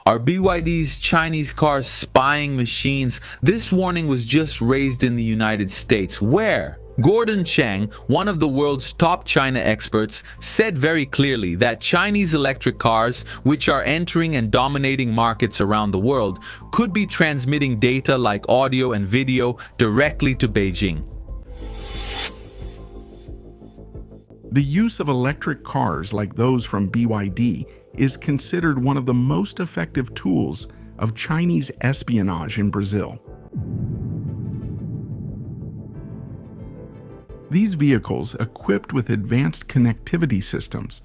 Are BYD's Chinese cars spying machines? This warning was just raised in the United States, where Gordon Chang, one of the world's top China experts, said very clearly that Chinese electric cars, which are entering and dominating markets around the world, could be transmitting data like audio and video directly to Beijing. The use of electric cars like those from BYD is considered one of the most effective tools of Chinese espionage in Brazil. These vehicles, equipped with advanced connectivity systems,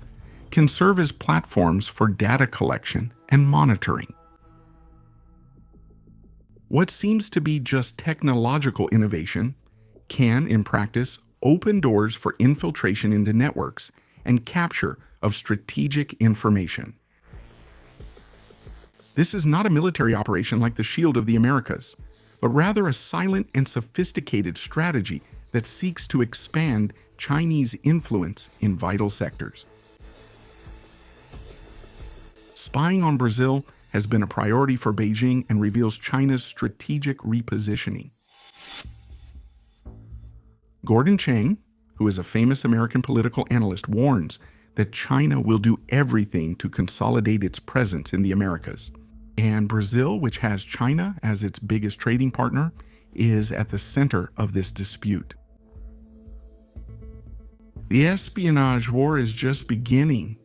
can serve as platforms for data collection and monitoring. What seems to be just technological innovation can, in practice, open doors for infiltration into networks and capture of strategic information. This is not a military operation like the Shield of the Americas, but rather a silent and sophisticated strategy that seeks to expand Chinese influence in vital sectors. Spying on Brazil has been a priority for Beijing and reveals China's strategic repositioning. Gordon Chang, who is a famous American political analyst, warns that China will do everything to consolidate its presence in the Americas. And Brazil, which has China as its biggest trading partner, is at the center of this dispute. The espionage war is just beginning,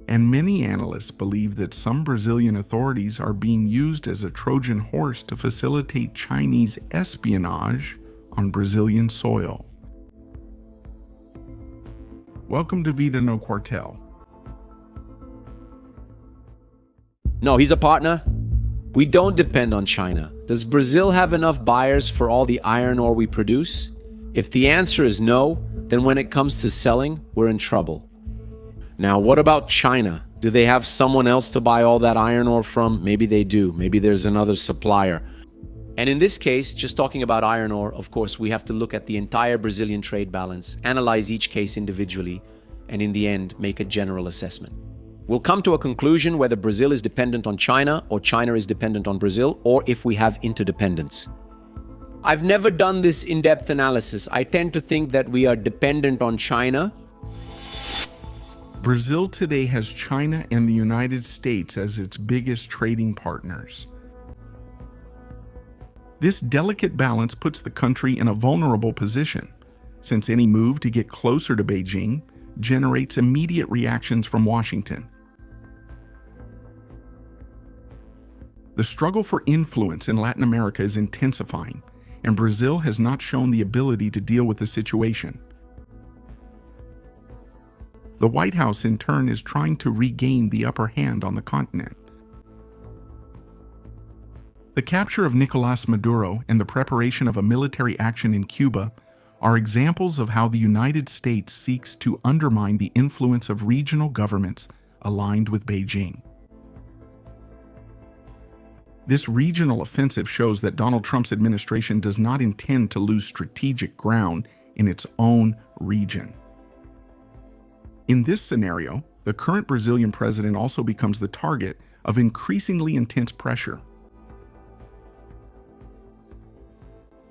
and many analysts believe that some Brazilian authorities are being used as a Trojan horse to facilitate Chinese espionage on Brazilian soil. Welcome to Vida No Quartel. No, he's a partner. We don't depend on China. Does Brazil have enough buyers for all the iron ore we produce? If the answer is no, then when it comes to selling, we're in trouble. Now, what about China? Do they have someone else to buy all that iron ore from? Maybe they do. Maybe there's another supplier. And in this case, just talking about iron ore, of course, we have to look at the entire Brazilian trade balance, analyze each case individually, and in the end, make a general assessment. We'll come to a conclusion whether Brazil is dependent on China or China is dependent on Brazil, or if we have interdependence. I've never done this in-depth analysis. I tend to think that we are dependent on China. Brazil today has China and the United States as its biggest trading partners. This delicate balance puts the country in a vulnerable position, since any move to get closer to Beijing generates immediate reactions from Washington. The struggle for influence in Latin America is intensifying, and Brazil has not shown the ability to deal with the situation. The White House, in turn, is trying to regain the upper hand on the continent. The capture of Nicolás Maduro and the preparation of a military action in Cuba are examples of how the United States seeks to undermine the influence of regional governments aligned with Beijing. This regional offensive shows that Donald Trump's administration does not intend to lose strategic ground in its own region. In this scenario, the current Brazilian president also becomes the target of increasingly intense pressure.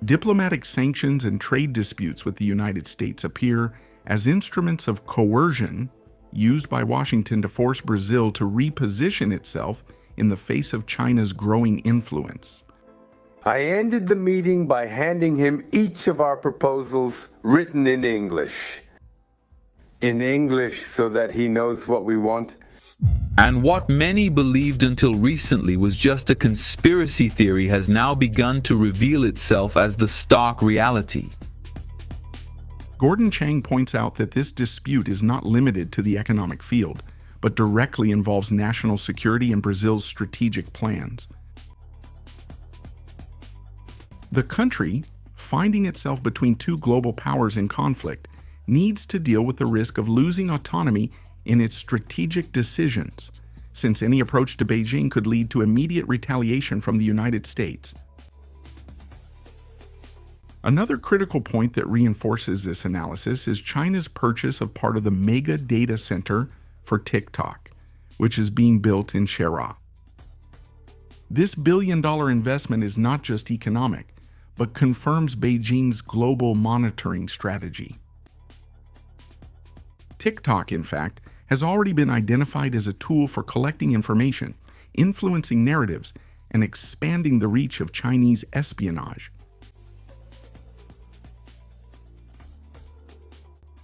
Diplomatic sanctions and trade disputes with the United States appear as instruments of coercion used by Washington to force Brazil to reposition itself in the face of China's growing influence. I ended the meeting by handing him each of our proposals written in English. In English, so that he knows what we want. And what many believed until recently was just a conspiracy theory has now begun to reveal itself as the stark reality. Gordon Chang points out that this dispute is not limited to the economic field, but directly involves national security and Brazil's strategic plans. The country, finding itself between two global powers in conflict, needs to deal with the risk of losing autonomy in its strategic decisions, since any approach to Beijing could lead to immediate retaliation from the United States. Another critical point that reinforces this analysis is China's purchase of part of the mega data center for TikTok, which is being built in Xerá. This billion-dollar investment is not just economic, but confirms Beijing's global monitoring strategy. TikTok, in fact, has already been identified as a tool for collecting information, influencing narratives, and expanding the reach of Chinese espionage.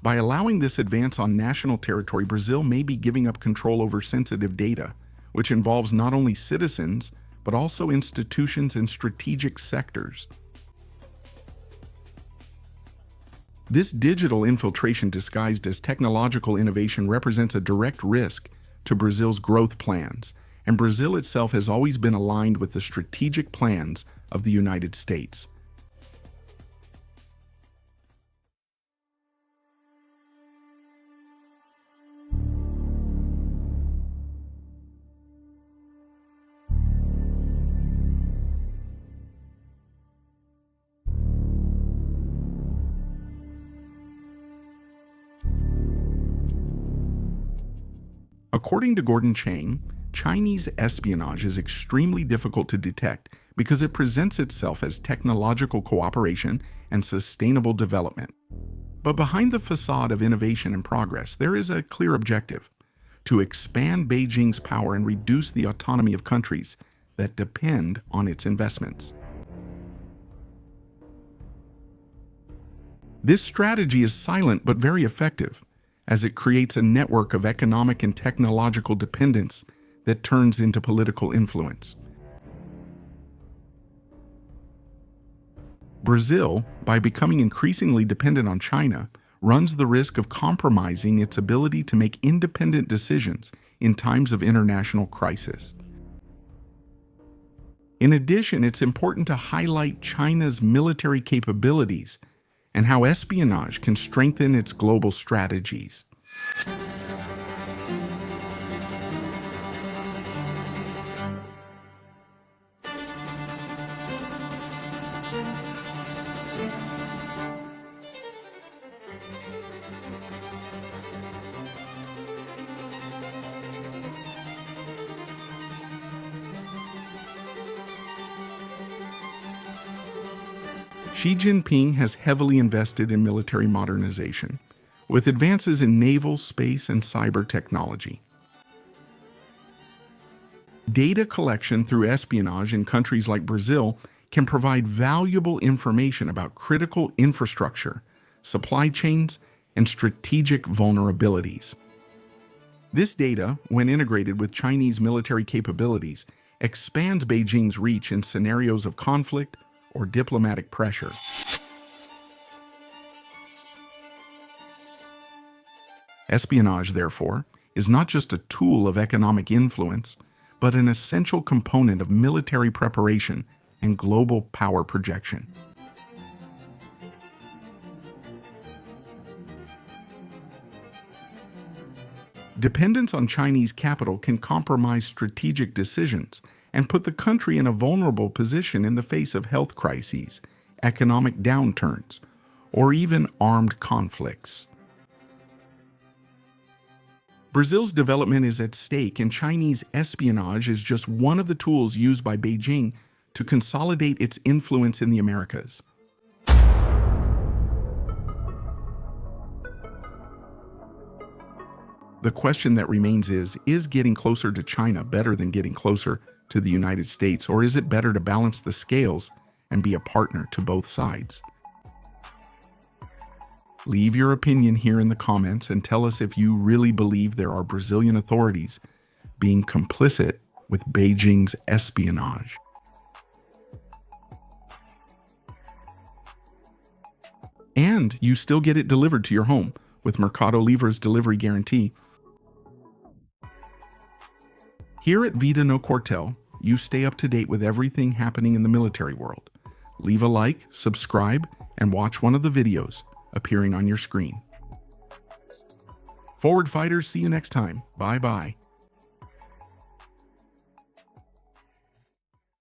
By allowing this advance on national territory, Brazil may be giving up control over sensitive data, which involves not only citizens, but also institutions and strategic sectors. This digital infiltration disguised as technological innovation represents a direct risk to Brazil's growth plans, and Brazil itself has always been aligned with the strategic plans of the United States. According to Gordon Chang, Chinese espionage is extremely difficult to detect because it presents itself as technological cooperation and sustainable development. But behind the facade of innovation and progress, there is a clear objective: to expand Beijing's power and reduce the autonomy of countries that depend on its investments. This strategy is silent but very effective, as it creates a network of economic and technological dependence that turns into political influence. Brazil, by becoming increasingly dependent on China, runs the risk of compromising its ability to make independent decisions in times of international crisis. In addition, it's important to highlight China's military capabilities and how espionage can strengthen its global strategies. Xi Jinping has heavily invested in military modernization, with advances in naval, space, and cyber technology. Data collection through espionage in countries like Brazil can provide valuable information about critical infrastructure, supply chains, and strategic vulnerabilities. This data, when integrated with Chinese military capabilities, expands Beijing's reach in scenarios of conflict or diplomatic pressure. Espionage, therefore, is not just a tool of economic influence, but an essential component of military preparation and global power projection. Dependence on Chinese capital can compromise strategic decisions and put the country in a vulnerable position in the face of health crises, economic downturns, or even armed conflicts. Brazil's development is at stake, and Chinese espionage is just one of the tools used by Beijing to consolidate its influence in the Americas. The question that remains is getting closer to China better than getting closer to the United States, or is it better to balance the scales and be a partner to both sides? Leave your opinion here in the comments and tell us if you really believe there are Brazilian authorities being complicit with Beijing's espionage. And you still get it delivered to your home with Mercado Livre's delivery guarantee. Here at Vida No Quartel, you stay up to date with everything happening in the military world. Leave a like, subscribe, and watch one of the videos appearing on your screen. Forward fighters, see you next time. Bye-bye.